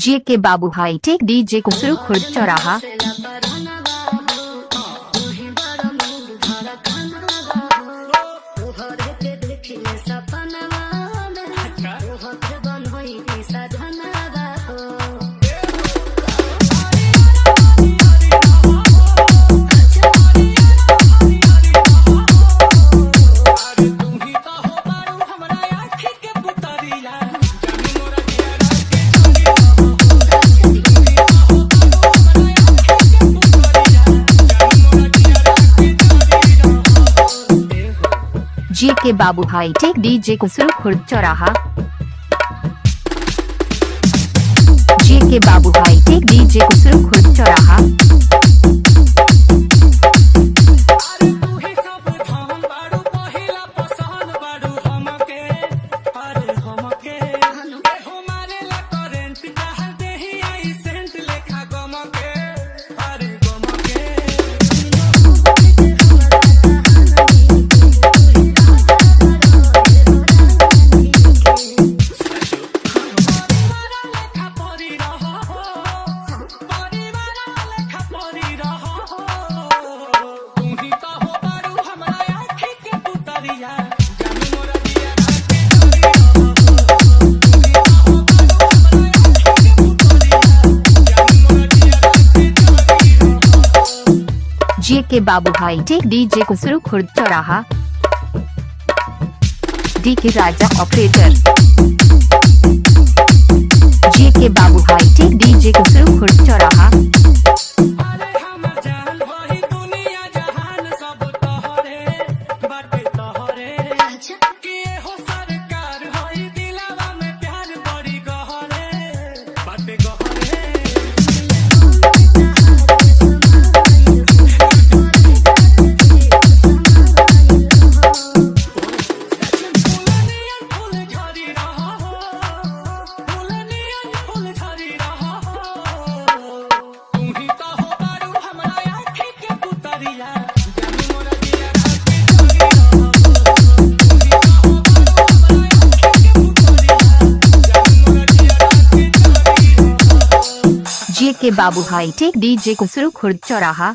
जे के बाबू भाई टेक डीजे कुसरू खुर्द चौराहा। जे के बाबू भाई टेक डीजे कुसरू खुर्द चौराहा। जे के बाबू भाई टेक डीजे कुसरू खुर्द चौराहा। जे के बाबू भाई टेक डीजे कुसरू खुर्द चौराहा। डी के राजा ऑपरेटर। जे के बाबू भाई टेक डीजे कुसरू खुर्द चौराहा। जे के बाबू भाई टेक डीजे कुसरू खुर्द चौराहा।